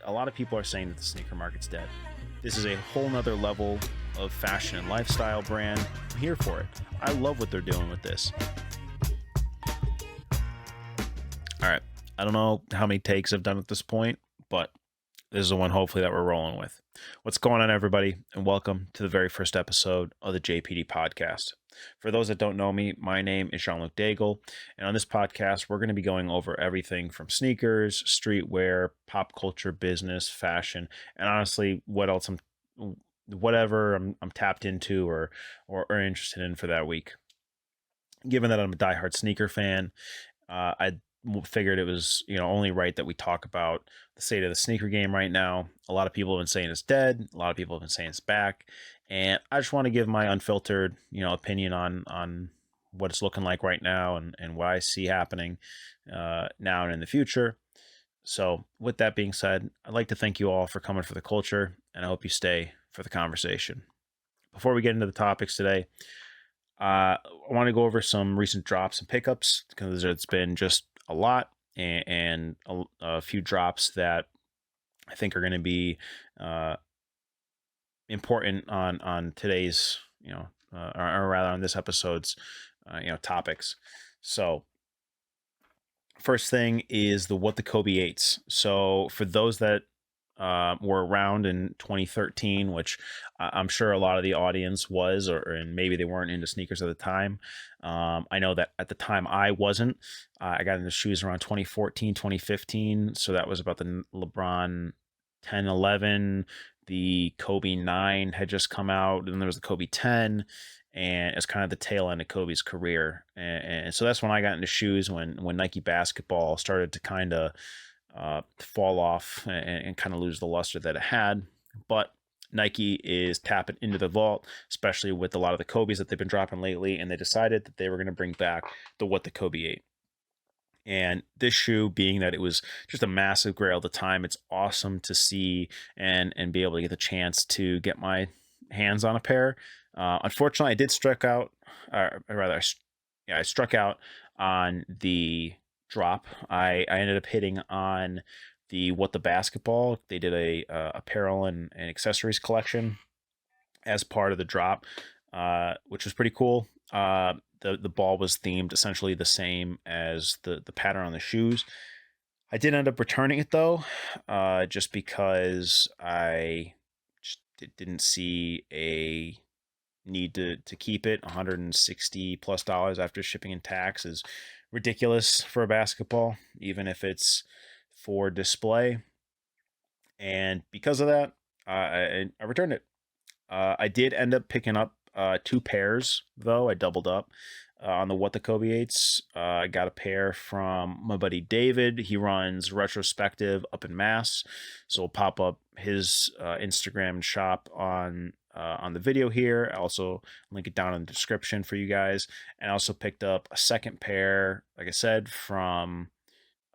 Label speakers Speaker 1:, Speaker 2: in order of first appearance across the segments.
Speaker 1: a lot of people are saying that the sneaker market's dead. This is a whole nother level of fashion and lifestyle brand. I'm here for it. I love what they're doing with this. All right. I don't know how many takes I've done at this point, but this is the one hopefully that we're rolling with. What's going on, everybody, and welcome to the very first episode of the JPD podcast. For those that don't know me, my name is Jean-Luc Daigle, and on this podcast, we're going to be going over everything from sneakers, streetwear, pop culture, business, fashion, and honestly, whatever I'm tapped into or interested in for that week. Given that I'm a diehard sneaker fan, I figured it was only right that we talk about the state of the sneaker game right now. A lot of people have been saying it's dead. A lot of people have been saying it's back, and I just want to give my unfiltered opinion on what it's looking like right now and what I see happening now and in the future. So with that being said, I'd like to thank you all for coming for the culture, and I hope you stay for the conversation. Before we get into the topics today, I want to go over some recent drops and pickups because it's been just a lot and a few drops that I think are going to be important on today's, or rather on this episode's, topics. So first thing is the What the Kobe Eights. So for those that were around in 2013, which I'm sure a lot of the audience was, and maybe they weren't into sneakers at the time. I know that at the time I wasn't. I got into shoes around 2014, 2015. So that was about the LeBron 10, 11. The Kobe 9 had just come out, and there was the Kobe 10. And it's kind of the tail end of Kobe's career. And so that's when I got into shoes, when Nike basketball started to kind of fall off and kind of lose the luster that it had. But Nike is tapping into the vault, especially with a lot of the Kobe's that they've been dropping lately, and they decided that they were going to bring back the What the Kobe 8. And this shoe, being that it was just a massive grail at the time, it's awesome to see and be able to get the chance to get my hands on a pair. Unfortunately, I did struck out on the drop. I ended up hitting on the What the Basketball. They did a apparel and accessories collection as part of the drop, which was pretty cool. The ball was themed essentially the same as the pattern on the shoes. I did end up returning it though, just because I just didn't see a need to keep it. $160+ after shipping and tax is ridiculous for a basketball, even if it's for display. And because of that, I returned it. I did end up picking up 2 pairs though. I doubled up on the What the Kobe 8s. I got a pair from my buddy David. He runs Retrospective up in Mass, so we'll pop up his Instagram shop on the video here. I'll also link it down in the description for you guys. And I also picked up a second pair, like I said, from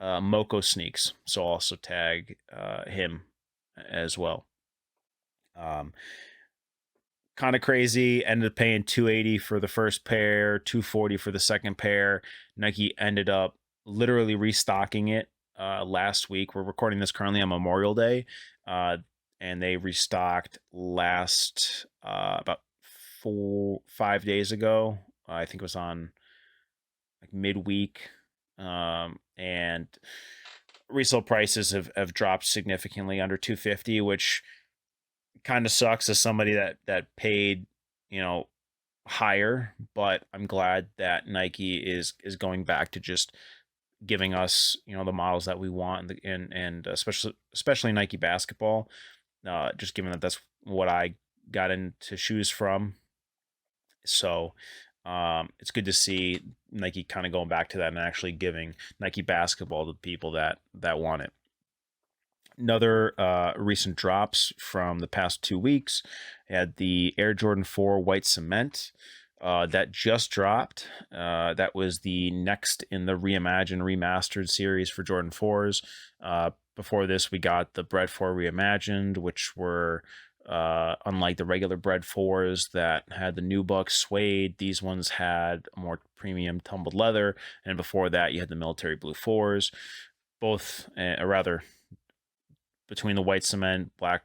Speaker 1: Moko Sneaks, so I'll also tag him as well. Kind of crazy. Ended up paying $280 for the first pair, $240 for the second pair. Nike ended up literally restocking it last week. We're recording this currently on Memorial Day, and they restocked last about 4-5 days ago. I think it was on like midweek, and resale prices have dropped significantly under $250, which kind of sucks as somebody that paid higher. But I'm glad that Nike is going back to just giving us the models that we want, and especially Nike basketball, just given that that's what I got into shoes from. So it's good to see Nike kind of going back to that and actually giving Nike basketball to the people that want it. Another recent drops from the past 2 weeks had the Air Jordan 4 White Cement that just dropped. That was the next in the Reimagined Remastered series for Jordan 4s. Before this, we got the Bred 4 Reimagined, which were unlike the regular Bred 4s that had the nubuck suede. These ones had a more premium tumbled leather, and before that, you had the military blue 4s. Both, between the white cement, black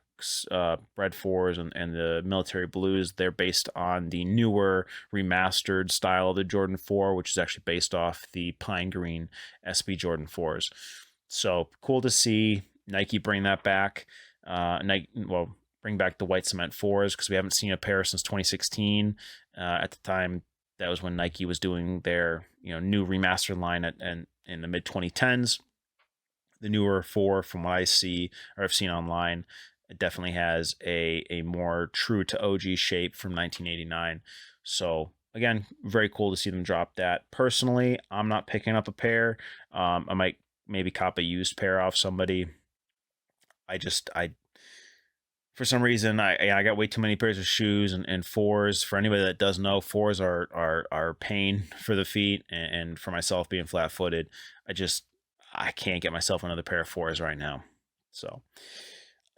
Speaker 1: red fours, and the military blues. They're based on the newer remastered style of the Jordan 4, which is actually based off the pine green SB Jordan 4s. So cool to see Nike bring that back. Nike, well, bring back the white cement 4s, because we haven't seen a pair since 2016. At the time, that was when Nike was doing their new remastered line and in the mid 2010s. The newer 4, from what I see or I've seen online, it definitely has a more true to OG shape from 1989. So again, very cool to see them drop that. Personally, I'm not picking up a pair. I might maybe cop a used pair off somebody. I for some reason I got way too many pairs of shoes, and 4s. For anybody that does know, 4s are pain for the feet, and for myself being flat footed, I can't get myself another pair of 4s right now. So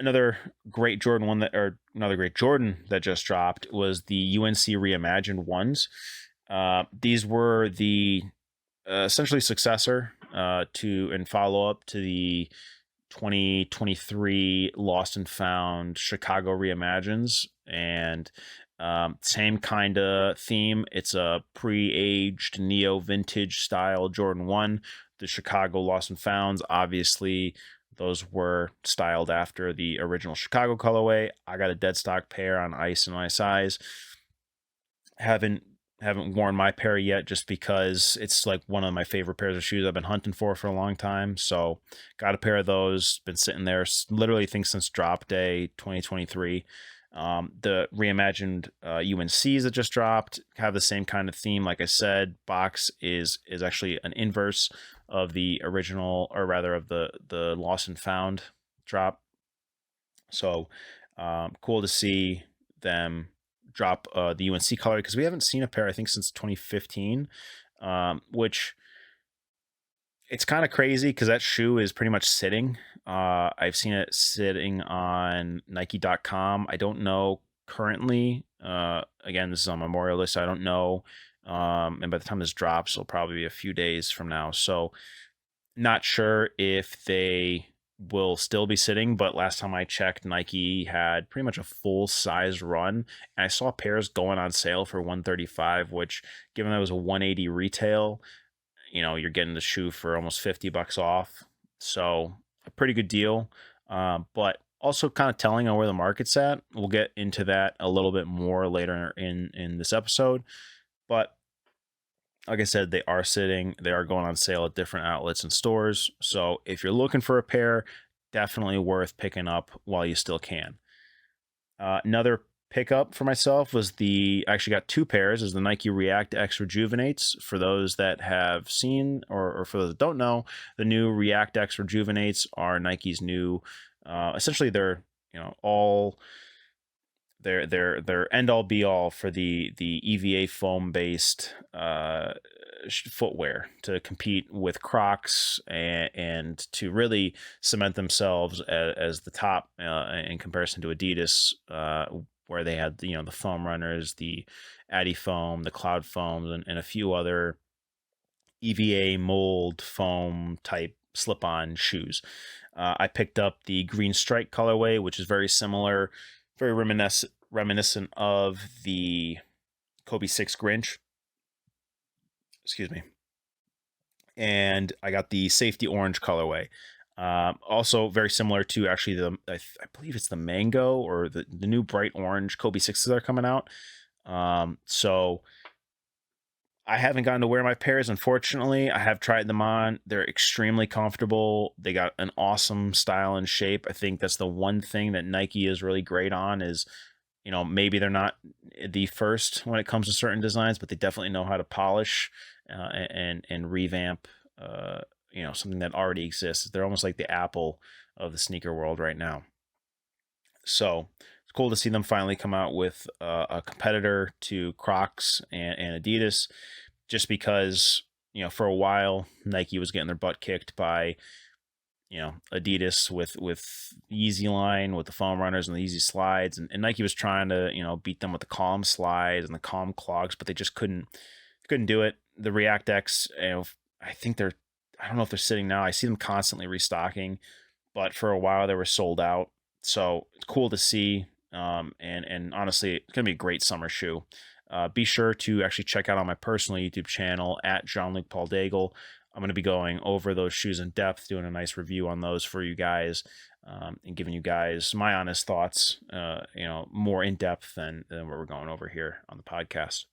Speaker 1: another great Jordan that just dropped was the UNC Reimagined ones. These were the essentially successor to and follow up to the 2023 Lost and Found Chicago Reimagines, and same kind of theme. It's a pre-aged neo vintage style Jordan 1. The Chicago Lost and Founds, obviously those were styled after the original Chicago colorway. I got a dead stock pair on ice in my size. Haven't worn my pair yet, just because it's like one of my favorite pairs of shoes I've been hunting for a long time. So got a pair of those, been sitting there literally think since drop day 2023. The reimagined UNCs that just dropped have the same kind of theme. Like I said, box is actually an inverse of the original, or rather of the Lost and Found drop. So cool to see them drop the UNC color, because we haven't seen a pair, I think, since 2015, which it's kind of crazy because that shoe is pretty much sitting. I've seen it sitting on Nike.com. I don't know currently. Again, this is on Memorial List. So I don't know. And by the time this drops, it'll probably be a few days from now. So not sure if they will still be sitting, but last time I checked, Nike had pretty much a full size run, and I saw pairs going on sale for $135, which, given that it was a $180 retail, you're getting the shoe for almost $50 off. So a pretty good deal, but also kind of telling on where the market's at. We'll get into that a little bit more later in this episode, but like I said, they are going on sale at different outlets and stores. So if you're looking for a pair, definitely worth picking up while you still can. Another pickup for myself was I actually got two pairs, is the Nike React X Rejuvenates. For those that have seen, or for those that don't know, the new React X Rejuvenates are Nike's new, essentially they're, all their end all be all for the EVA foam based footwear to compete with Crocs, and to really cement themselves as the top in comparison to Adidas, where they had the foam runners, the Addy foam, the Cloud foams, and a few other EVA mold foam type slip-on shoes. I picked up the green strike colorway, which is very similar, very reminiscent of the Kobe 6 Grinch. Excuse me. And I got the safety orange colorway. Also very similar to actually I believe it's the mango, or the new bright orange Kobe 6s that are coming out. So I haven't gotten to wear my pairs, unfortunately. I have tried them on. They're extremely comfortable. They got an awesome style and shape. I think that's the one thing that Nike is really great on is, maybe they're not the first when it comes to certain designs, but they definitely know how to polish and revamp, something that already exists. They're almost like the Apple of the sneaker world right now. So it's cool to see them finally come out with a competitor to Crocs and Adidas, just because, for a while Nike was getting their butt kicked by, Adidas with Yeezy line, with the foam runners and the Yeezy slides, and Nike was trying to, beat them with the Calm slides and the Calm clogs, but they just couldn't do it. The React X, I think I don't know if they're sitting now. I see them constantly restocking, but for a while they were sold out. So it's cool to see. And honestly, it's gonna be a great summer shoe. Be sure to actually check out on my personal YouTube channel at Jean-Luc Paul Daigle. I'm going to be going over those shoes in depth, doing a nice review on those for you guys, and giving you guys my honest thoughts, more in depth than what we're going over here on the podcast.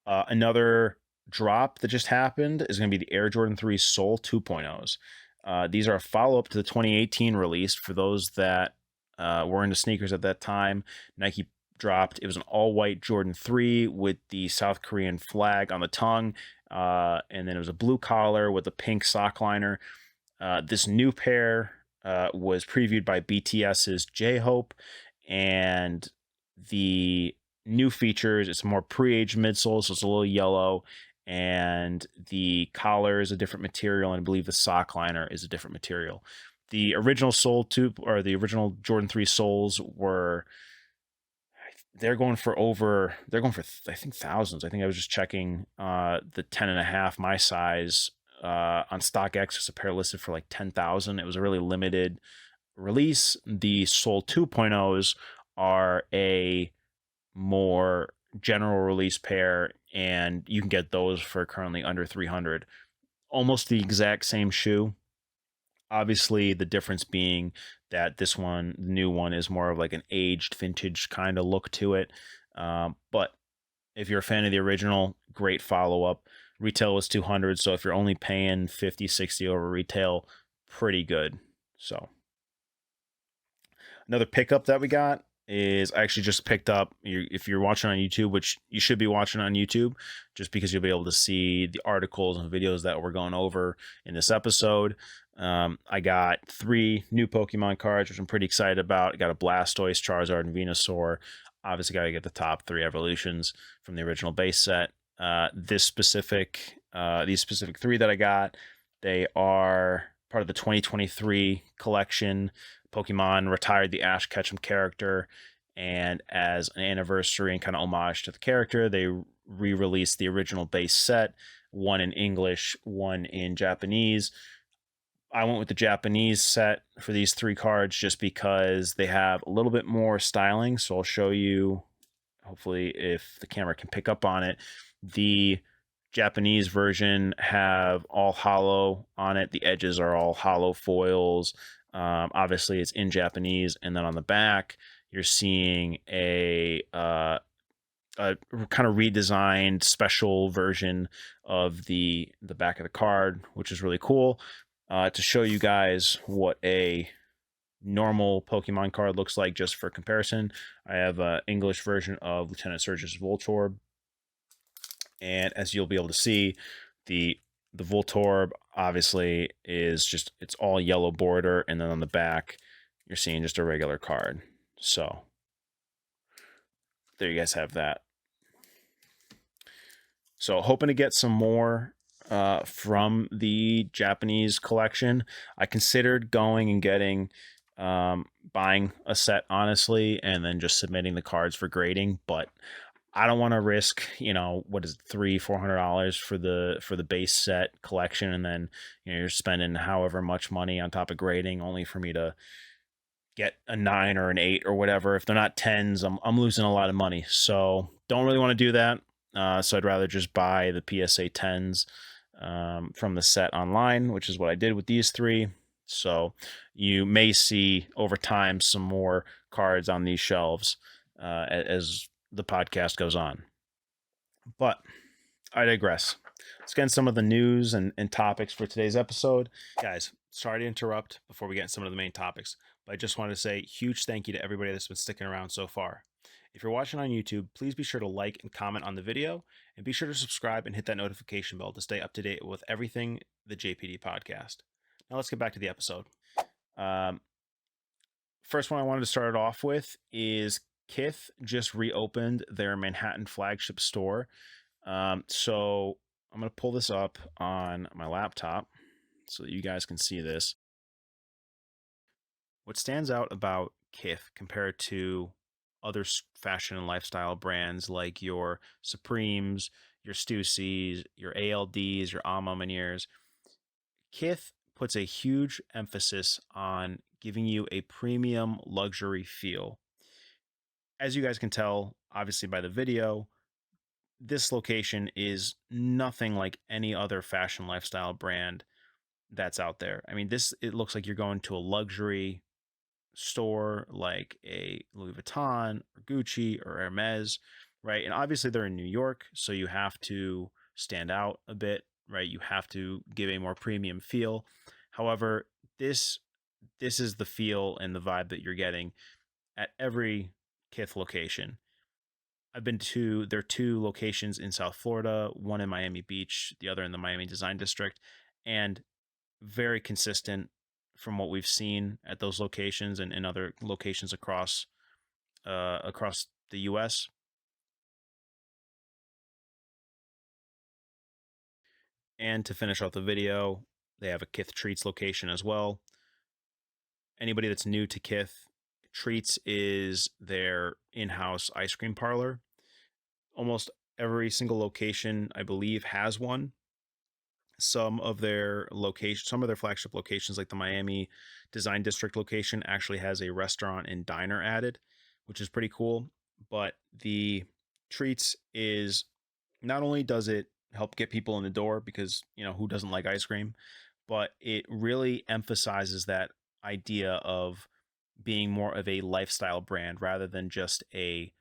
Speaker 1: Another drop that just happened is going to be the Air Jordan 3 Soul 2.0s. These are a follow up to the 2018 release. For those that were into sneakers at that time, Nike dropped. It was an all white Jordan 3 with the South Korean flag on the tongue. And then it was a blue collar with a pink sock liner. This new pair was previewed by BTS's J-Hope, and the new features, it's a more pre-aged midsole, so it's a little yellow, and the collar is a different material, and I believe the sock liner is a different material. The original the original Jordan 3 soles were, they're going for I think thousands. I think I was just checking the 10.5, my size, on StockX. There's a pair listed for like 10,000. It was a really limited release. The Soul 2.0s are a more general release pair, and you can get those for currently under 300. Almost the exact same shoe. Obviously, the difference being that this one, the new one, is more of like an aged vintage kind of look to it. But if you're a fan of the original, great follow up. Retail was 200, so if you're only paying 50, 60 over retail, pretty good. So another pickup that we got is, I actually just picked up, if you're watching on YouTube, which you should be watching on YouTube, just because you'll be able to see the articles and videos that we're going over in this episode. I got 3 new Pokemon cards, which I'm pretty excited about. I got a Blastoise, Charizard, and Venusaur. Obviously, got to get the top 3 evolutions from the original base set. These specific 3 that I got, they are part of the 2023 collection. Pokemon retired the Ash Ketchum character, and as an anniversary and kind of homage to the character, they re-released the original base set, one in English, one in Japanese. I went with the Japanese set for these 3 cards just because they have a little bit more styling. So I'll show you, hopefully, if the camera can pick up on it. The Japanese version have all hollow on it. The edges are all hollow foils. Obviously, it's in Japanese. And then on the back, you're seeing a kind of redesigned special version of the back of the card, which is really cool. To show you guys what a normal Pokemon card looks like, just for comparison, I have an English version of Lieutenant Surge's Voltorb, and as you'll be able to see, the Voltorb obviously is just, it's all yellow border, and then on the back you're seeing just a regular card. So there you guys have that. So hoping to get some more from the Japanese collection. I considered going and getting, buying a set, honestly, and then just submitting the cards for grading, but I don't want to risk, what is it, $300-$400 for the base set collection, and then you're spending however much money on top of grading only for me to get a 9 or an 8 or whatever. If they're not 10s, I'm losing a lot of money. So don't really want to do that. So I'd rather just buy the PSA 10s from the set online, which is what I did with these 3. So you may see over time some more cards on these shelves as the podcast goes on. But I digress. Let's get into some of the news and topics for today's episode. Guys, sorry to interrupt before we get into some of the main topics, but I just wanted to say huge thank you to everybody that's been sticking around so far. If you're watching on YouTube, please be sure to like and comment on the video, and be sure to subscribe and hit that notification bell to stay up to date with everything the JPD podcast. Now let's get back to the episode. First one I wanted to start it off with is Kith just reopened their Manhattan flagship store. So I'm going to pull this up on my laptop so that you guys can see this. What stands out about Kith compared to other fashion and lifestyle brands like your Supremes, your Stussies, your ALDs, your Alma Maniers, Kith puts a huge emphasis on giving you a premium luxury feel. As you guys can tell, obviously by the video, this location is nothing like any other fashion lifestyle brand that's out there. I mean, this it looks like you're going to a luxury store like a Louis Vuitton or Gucci or Hermes, right? And obviously they're in New York, so you have to stand out a bit, right? You have to give a more premium feel. However, this is the feel and the vibe that you're getting at every Kith location. I've been to their two locations in South Florida, one in Miami Beach, the other in the Miami Design District, and very consistent from what we've seen at those locations and in other locations across the U.S. And to finish off the video, they have a Kith Treats location as well. Anybody that's new to Kith, Treats is their in-house ice cream parlor. Almost every single location, I believe, has one. Some of their flagship locations, like the Miami Design District location, actually has a restaurant and diner added, which is pretty cool. But the Treats is, not only does it help get people in the door, because who doesn't like ice cream, but it really emphasizes that idea of being more of a lifestyle brand rather than just a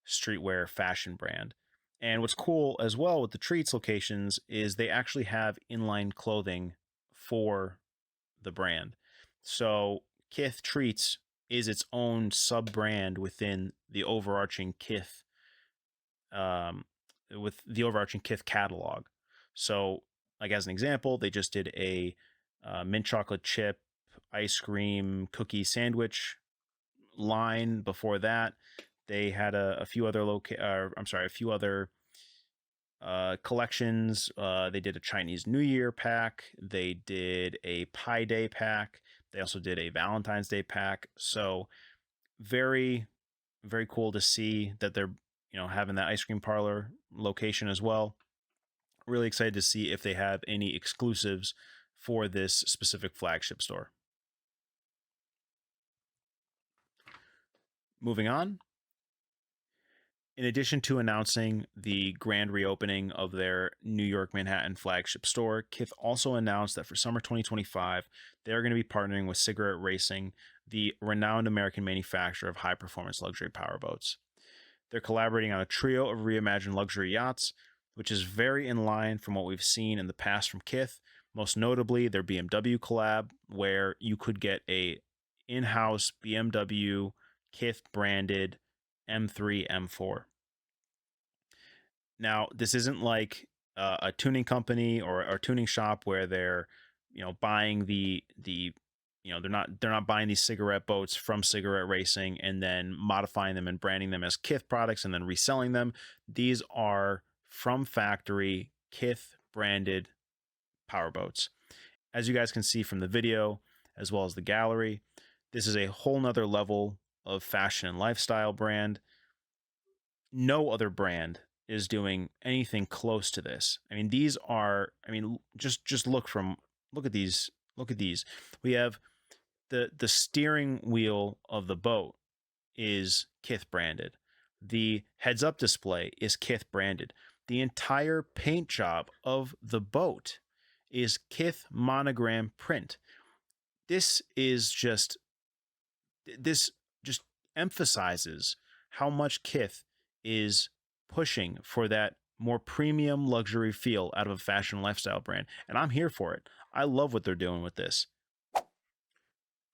Speaker 1: streetwear fashion brand. And what's cool as well with the Treats locations is they actually have inline clothing for the brand. So Kith Treats is its own sub brand within the overarching Kith, with the overarching Kith catalog. So, like as an example, they just did a mint chocolate chip ice cream cookie sandwich line. Before that, they had a few other collections. They did a Chinese New Year pack. They did a Pi Day pack. They also did a Valentine's Day pack. So very, very cool to see that they're having that ice cream parlor location as well. Really excited to see if they have any exclusives for this specific flagship store. Moving on. In addition to announcing the grand reopening of their New York Manhattan flagship store, Kith also announced that for summer 2025, they're going to be partnering with Cigarette Racing, the renowned American manufacturer of high-performance luxury powerboats. They're collaborating on a trio of reimagined luxury yachts, which is very in line from what we've seen in the past from Kith, most notably their BMW collab, where you could get a in-house BMW Kith branded M3, M4. Now, this isn't like a tuning company or a tuning shop where they're, buying they're not buying these cigarette boats from Cigarette Racing and then modifying them and branding them as Kith products and then reselling them. These are from factory Kith branded powerboats. As you guys can see from the video, as well as the gallery, this is a whole nother level of fashion and lifestyle brand. No other brand is doing anything close to this. I mean, these are, just look at these. Look at these. We have the steering wheel of the boat is Kith branded. The heads up display is Kith branded. The entire paint job of the boat is Kith monogram print. This just emphasizes how much Kith is pushing for that more premium luxury feel out of a fashion lifestyle brand. And I'm here for it. I love what they're doing with this.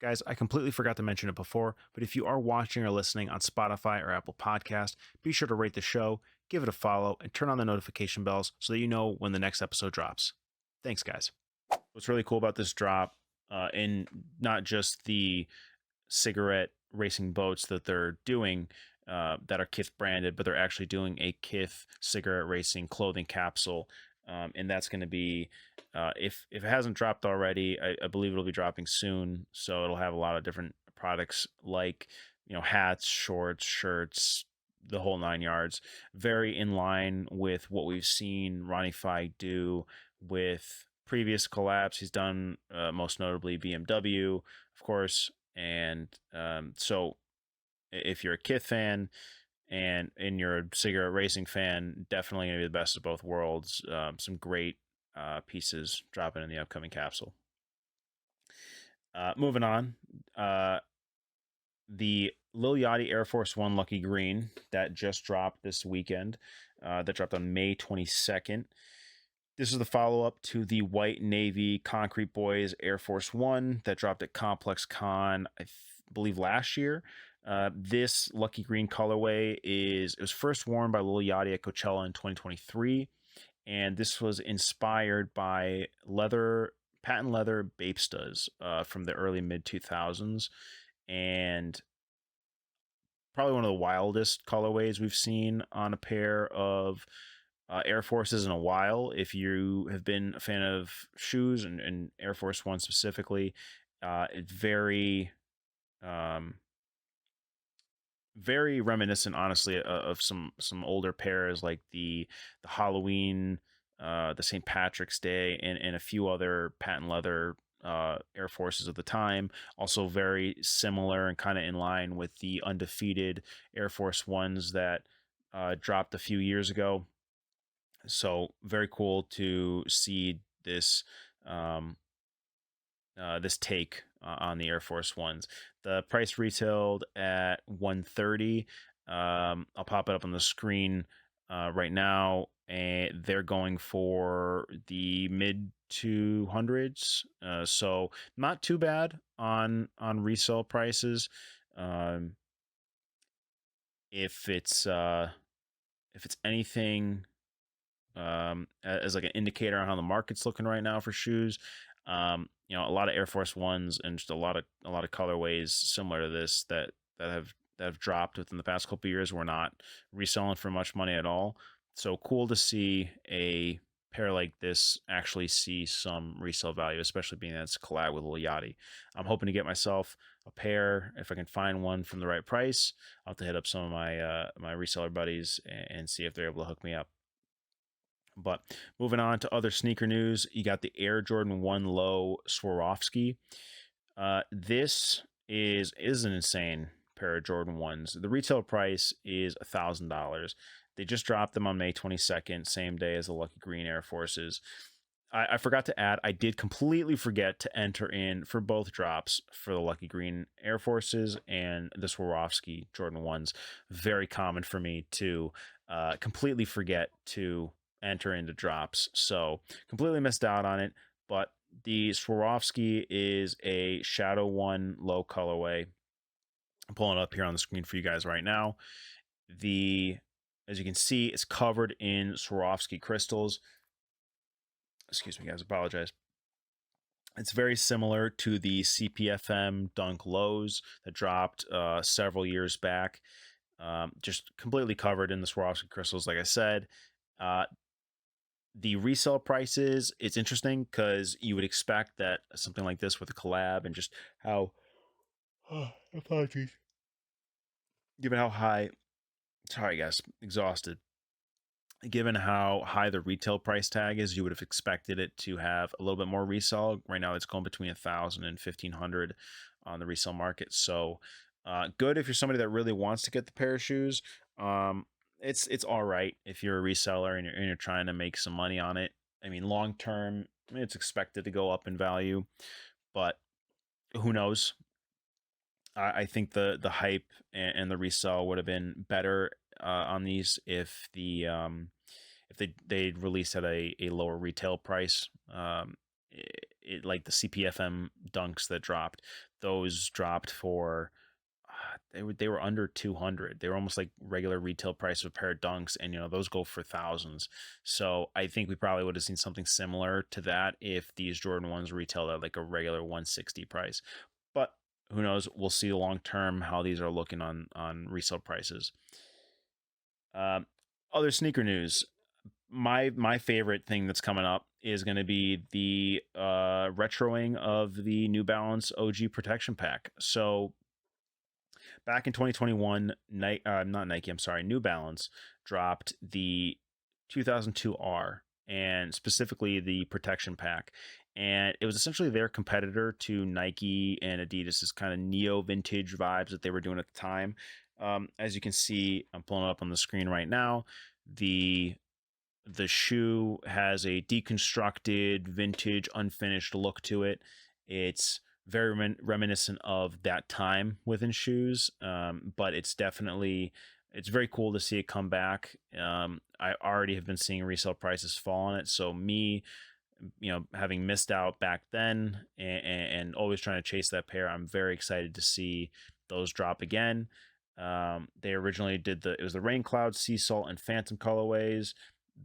Speaker 1: Guys, I completely forgot to mention it before, but if you are watching or listening on Spotify or Apple Podcast, be sure to rate the show, give it a follow, and turn on the notification bells so that you know when the next episode drops. Thanks, guys. What's really cool about this drop, and not just the cigarette racing boats that they're doing that are Kith branded, but they're actually doing a Kith cigarette racing clothing capsule. And that's going to be, if it hasn't dropped already, I believe it'll be dropping soon. So it'll have a lot of different products like, hats, shorts, shirts, the whole 9 yards. Very in line with what we've seen Ronnie Fieg do with previous collabs he's done, most notably BMW, of course. And so if you're a Kith fan and you're a cigarette racing fan, definitely going to be the best of both worlds. Some great pieces dropping in the upcoming capsule. Moving on, the Lil Yachty Air Force One Lucky Green that just dropped this weekend. That dropped on May 22nd. This is the follow up to the White Navy Concrete Boys Air Force One that dropped at Complex Con, I believe, last year. This Lucky Green colorway it was first worn by Lil Yachty at Coachella in 2023, and this was inspired by patent leather Bapestas from the early mid 2000s, and probably one of the wildest colorways we've seen on a pair of Air Forces in a while. If you have been a fan of shoes and Air Force One specifically, it's very reminiscent, honestly, of some older pairs like the Halloween, the St. Patrick's Day, and a few other patent leather Air Forces of the time. Also very similar and kind of in line with the undefeated Air Force Ones that dropped a few years ago. So very cool to see this this take on the Air Force Ones. The price retailed at $130. I'll pop it up on the screen right now, and they're going for the mid 200s. So not too bad on resale prices. Um, if it's anything as like an indicator on how the market's looking right now for shoes. A lot of Air Force Ones and just a lot of colorways similar to this that have dropped within the past couple of years. We're not reselling for much money at all. So cool to see a pair like this actually see some resale value, especially being that it's a collab with Lil Yachty. I'm hoping to get myself a pair if I can find one from the right price. I'll have to hit up some of my my reseller buddies and see if they're able to hook me up. But moving on to other sneaker news, you got the Air Jordan 1 Low Swarovski. This is an insane pair of Jordan 1s. The retail price is $1,000. They just dropped them on May 22nd, same day as the Lucky Green Air Forces. I forgot to add, I did completely forget to enter in for both drops for the Lucky Green Air Forces and the Swarovski Jordan 1s. Very common for me to completely forget to enter into drops. So completely missed out on it. But the Swarovski is a Shadow 1 low colorway. I'm pulling it up here on the screen for you guys right now. As you can see, it's covered in Swarovski crystals. Excuse me, guys. Apologize. It's very similar to the CPFM Dunk Lows that dropped several years back. Just completely covered in the Swarovski crystals, like I said. The resale prices, it's interesting because you would expect that something like this with a collab and just how apologies, given how high, sorry guys, exhausted, given how high the retail price tag is, you would have expected it to have a little bit more resale. Right now it's going between 1,000 and 1,500 on the resale market. So good if you're somebody that really wants to get the pair of shoes. It's all right if you're a reseller and you're trying to make some money on it. I mean, long term, it's expected to go up in value, but who knows? I think the hype and the resell would have been better on these if they'd released at a lower retail price. Like the CPFM dunks that dropped, those dropped for they were under 200. They were almost like regular retail price of a pair of dunks, and those go for thousands. So I think we probably would have seen something similar to that if these Jordan 1s retailed at like a regular 160 price. But who knows? We'll see long term how these are looking on resale prices. Other sneaker news. My favorite thing that's coming up is going to be the retroing of the New Balance OG Protection Pack. So back in 2021, not Nike, I'm sorry, New Balance dropped the 2002 R, and specifically the protection pack. And it was essentially their competitor to Nike and Adidas's kind of neo vintage vibes that they were doing at the time. As you can see, I'm pulling it up on the screen right now. The shoe has a deconstructed, vintage, unfinished look to it. It's very reminiscent of that time within shoes, but it's very cool to see it come back. I already have been seeing resale prices fall on it, so me, having missed out back then and always trying to chase that pair, I'm very excited to see those drop again. They originally it was the Rain Cloud, Sea Salt, and Phantom colorways.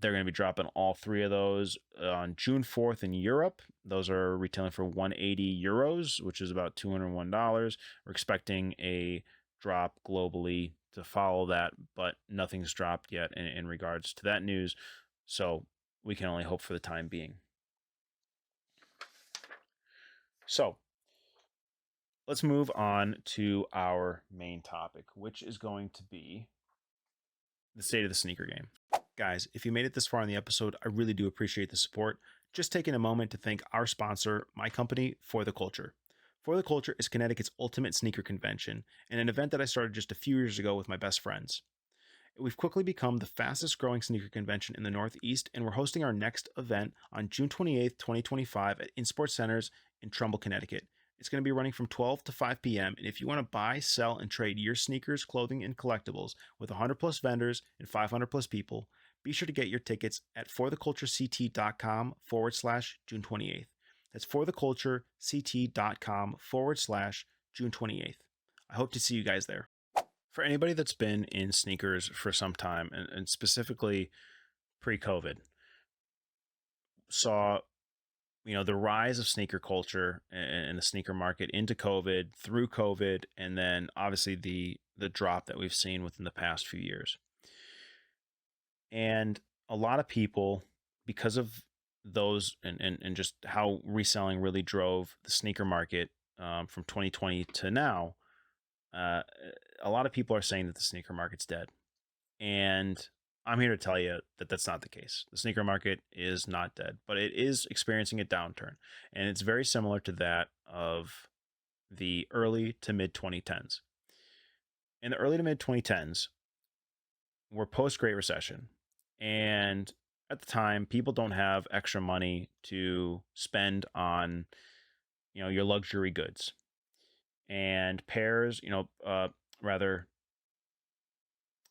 Speaker 1: They're going to be dropping all three of those on June 4th in Europe. Those are retailing for 180 euros, which is about $201. We're expecting a drop globally to follow that, but nothing's dropped yet in regards to that news. So we can only hope for the time being. So let's move on to our main topic, which is going to be the state of the sneaker game. Guys, if you made it this far in the episode, I really do appreciate the support. Just taking a moment to thank our sponsor, my company, For the Culture. For the Culture is Connecticut's ultimate sneaker convention and an event that I started just a few years ago with my best friends. We've quickly become the fastest growing sneaker convention in the Northeast, and we're hosting our next event on June 28th, 2025 at InSport Centers in Trumbull, Connecticut. It's going to be running from 12 to 5 p.m. And if you want to buy, sell, and trade your sneakers, clothing, and collectibles with 100 plus vendors and 500 plus people, be sure to get your tickets at fortheculturect.com/June 28th. That's fortheculturect.com/June 28th. I hope to see you guys there. For anybody that's been in sneakers for some time, and specifically pre-COVID, saw the rise of sneaker culture and the sneaker market into COVID, through COVID, and then obviously the drop that we've seen within the past few years. And a lot of people, because of those and just how reselling really drove the sneaker market from 2020 to now, a lot of people are saying that the sneaker market's dead. And I'm here to tell you that that's not the case. The sneaker market is not dead, but it is experiencing a downturn. And it's very similar to that of the early to mid 2010s. In the early to mid 2010s, we're post Great Recession. And at the time, people don't have extra money to spend on, your luxury goods. And pairs, rather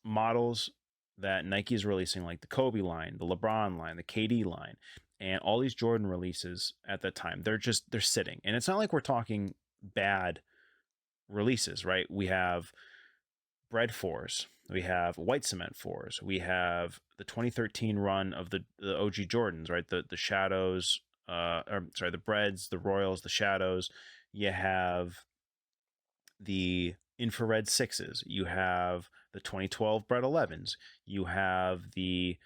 Speaker 1: models that Nike is releasing, like the Kobe line, the LeBron line, the KD line, and all these Jordan releases at that time, they're sitting. And it's not like we're talking bad releases, right? We have Bread 4s, we have White Cement 4s, we have the 2013 run of the OG Jordans, right? The Shadows, the Breads, the Royals, the Shadows. You have the Infrared 6s, you have the 2012 Bread 11s, you have the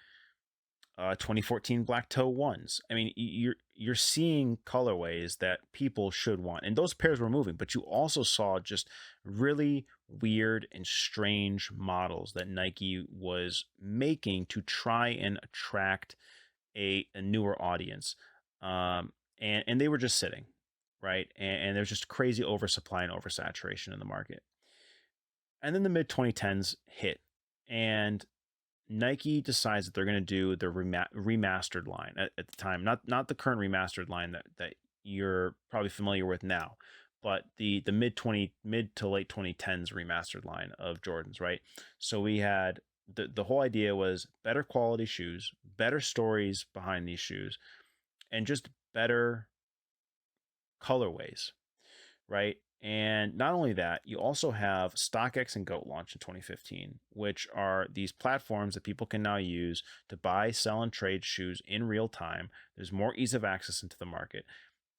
Speaker 1: 2014 Black Toe 1s. I mean, you're seeing colorways that people should want, and those pairs were moving, but you also saw just really weird and strange models that Nike was making to try and attract a newer audience. And they were just sitting, right? And there's just crazy oversupply and oversaturation in the market. And then the mid 2010s hit, and Nike decides that they're going to do the remastered line at the time, not the current remastered line that you're probably familiar with now, but the mid to late 2010s remastered line of Jordans, right? So we had the whole idea was better quality shoes, better stories behind these shoes, and just better colorways, right? And not only that, you also have StockX and GOAT launch in 2015, which are these platforms that people can now use to buy, sell, and trade shoes in real time. There's more ease of access into the market.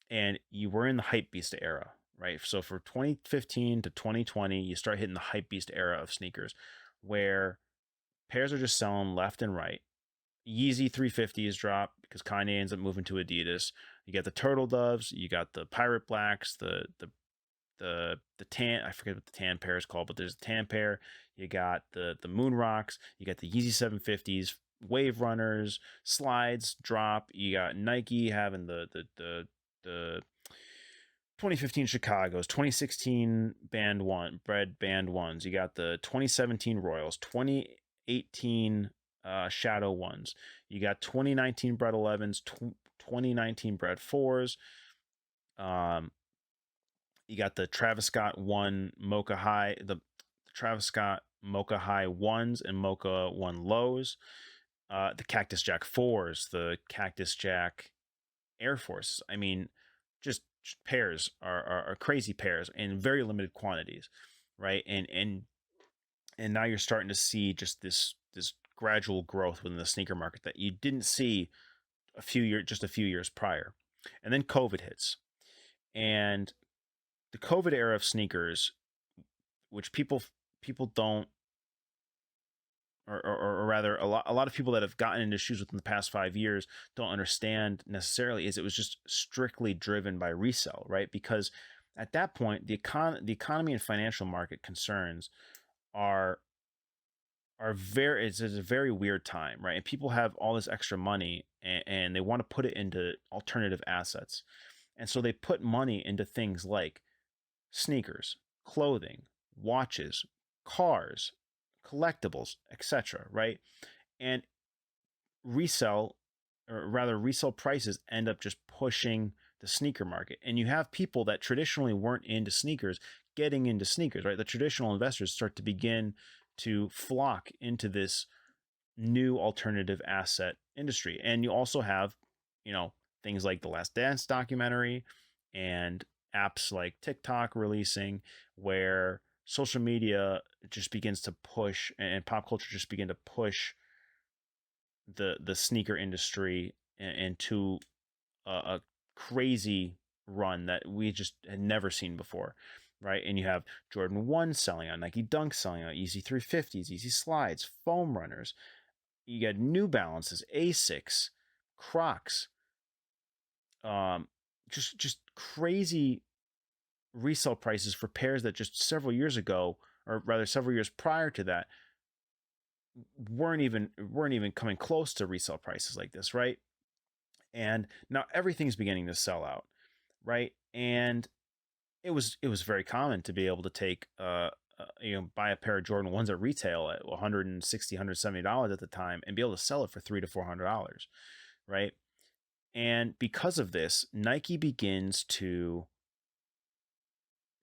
Speaker 1: And you were in the hypebeast era, right? So for 2015 to 2020, you start hitting the hypebeast era of sneakers, where pairs are just selling left and right. Yeezy 350s drop because Kanye ends up moving to Adidas. You got the Turtle Doves, you got the Pirate Blacks, the tan, I forget what the tan pair is called, but there's a tan pair. You got the Moon Rocks, you got the Yeezy 750s Wave Runners, slides drop. You got Nike having the 2015 Chicago's, 2016 Bred Band Ones. You got the 2017 Royals, 2018 Shadow Ones. You got 2019 Bred 11s, 2019 Bred 4s. You got the Travis Scott One Mocha High, the Travis Scott Mocha High ones and Mocha One lows. The Cactus Jack 4s, the Cactus Jack Air Force. I mean, just pairs are crazy pairs in very limited quantities, right? And now you're starting to see just this gradual growth within the sneaker market that you didn't see a few years prior. And then COVID hits, and the COVID era of sneakers, which people don't, or rather a lot of people that have gotten into shoes within the past 5 years don't understand necessarily, is it was just strictly driven by resale, right? Because at that point, the economy and financial market concerns are it's a very weird time, right? And people have all this extra money, and they want to put it into alternative assets, and so they put money into things like sneakers, clothing, watches, cars, collectibles, etc., right? And resell resale prices end up just pushing the sneaker market. And you have people that traditionally weren't into sneakers getting into sneakers, right? The traditional investors start to begin to flock into this new alternative asset industry. And you also have, things like the Last Dance documentary and apps like TikTok releasing, where social media just begins to push, and pop culture just begin to push the sneaker industry into a crazy run that we just had never seen before, right? And you have Jordan 1 selling out, Nike Dunk selling out, Easy 350s, Easy Slides, Foam Runners. You got New Balances, Asics, Crocs, just crazy resale prices for pairs that just several years ago, or rather several years prior to that, weren't even coming close to resale prices like this, right? And now everything's beginning to sell out, right? And it was very common to be able to take buy a pair of Jordan 1s at retail at $160, $170 at the time, and be able to sell it for $300 to $400, right? And because of this, Nike begins to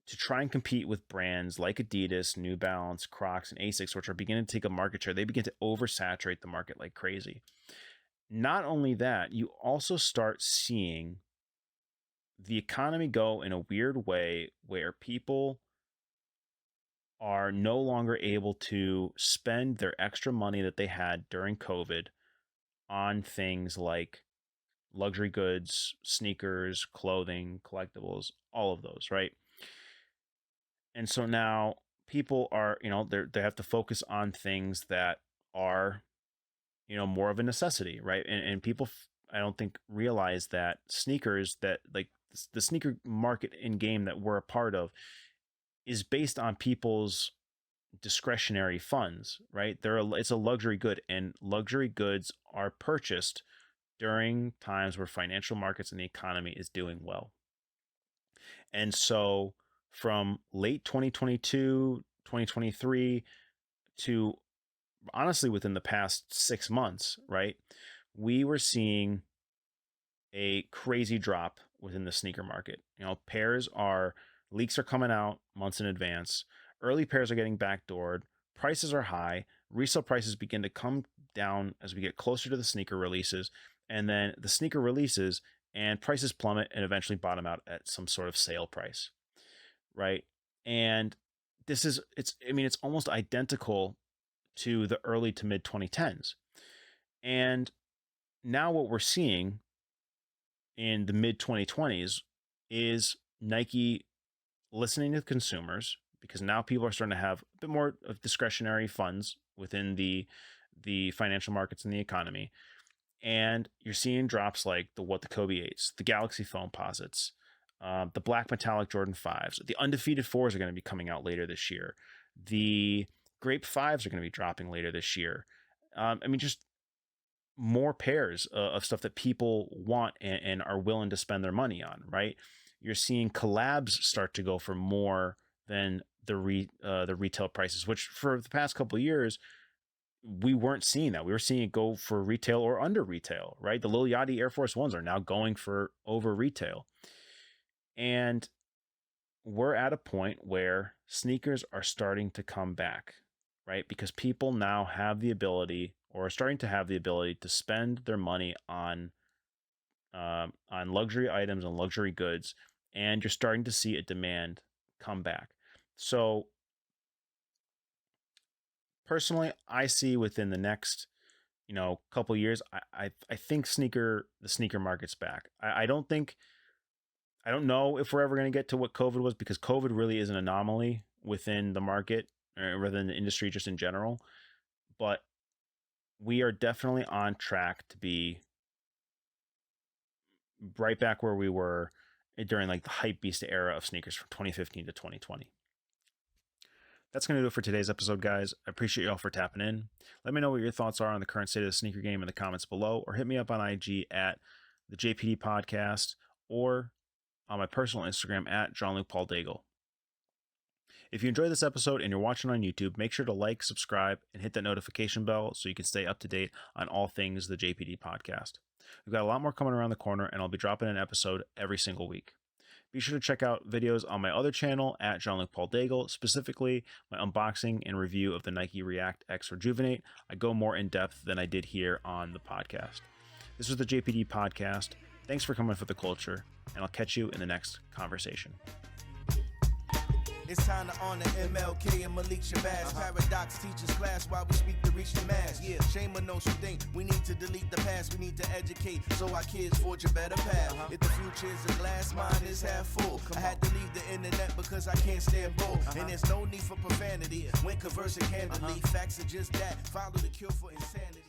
Speaker 1: try and compete with brands like Adidas, New Balance, Crocs, and Asics, which are beginning to take a market share. They begin to oversaturate the market like crazy. Not only that, you also start seeing the economy go in a weird way where people are no longer able to spend their extra money that they had during COVID on things like luxury goods, sneakers, clothing, collectibles, all of those, right? And so now people are, they have to focus on things that are, more of a necessity, right? And people, I don't think, realize that sneakers, that like the sneaker market in game that we're a part of, is based on people's discretionary funds, right? It's a luxury good, and luxury goods are purchased during times where financial markets and the economy is doing well. And so from late 2022, 2023 to honestly within the past 6 months, right, we were seeing a crazy drop within the sneaker market. Leaks are coming out months in advance. Early pairs are getting backdoored. Prices are high. Resale prices begin to come down as we get closer to the sneaker releases. And then the sneaker releases and prices plummet and eventually bottom out at some sort of sale price, right? And it's almost identical to the early to mid 2010s. And now what we're seeing in the mid 2020s is Nike listening to consumers, because now people are starting to have a bit more of discretionary funds within the financial markets and the economy. And you're seeing drops like the Kobe 8s, the Galaxy Foam Posits, the Black Metallic Jordan 5s, the Undefeated 4s are going to be coming out later this year. The Grape 5s are going to be dropping later this year. Just more pairs of stuff that people want and are willing to spend their money on, right? You're seeing collabs start to go for more than the retail prices, which for the past couple of years, we weren't seeing that. We were seeing it go for retail or under retail, right? The Lil Yachty Air Force Ones are now going for over retail. And we're at a point where sneakers are starting to come back, right? Because people now have the ability, or are starting to have the ability, to spend their money on luxury items and luxury goods, and you're starting to see a demand come back. So personally, I see within the next couple years, I think the sneaker market's back. I don't know if we're ever going to get to what COVID was, because COVID really is an anomaly within the market, or within the industry just in general. But we are definitely on track to be right back where we were during like the hype beast era of sneakers from 2015 to 2020. That's going to do it for today's episode, guys. I appreciate y'all for tapping in. Let me know what your thoughts are on the current state of the sneaker game in the comments below, or hit me up on IG at the JPD podcast, or on my personal Instagram at Jean-Luc Paul Daigle. If you enjoyed this episode and you're watching on YouTube, make sure to like, subscribe, and hit that notification bell so you can stay up to date on all things the JPD podcast. We've got a lot more coming around the corner, and I'll be dropping an episode every single week. Be sure to check out videos on my other channel at Jean-Luc Paul Daigle, specifically my unboxing and review of the Nike React X Rejuvenate. I go more in depth than I did here on the podcast. This was the JPD podcast. Thanks for coming for the culture, and I'll catch you in the next conversation.
Speaker 2: It's time to honor MLK and Malik Shabazz. Paradox teaches class while we speak to reach the mass. Yeah, shame on those who think we need to delete the past. We need to educate so our kids forge a better path. If the future is a glass, mine is half full. I had to leave the internet because I can't stand bull. And there's no need for profanity when conversing candidly. Facts are just that. Follow the cure for insanity.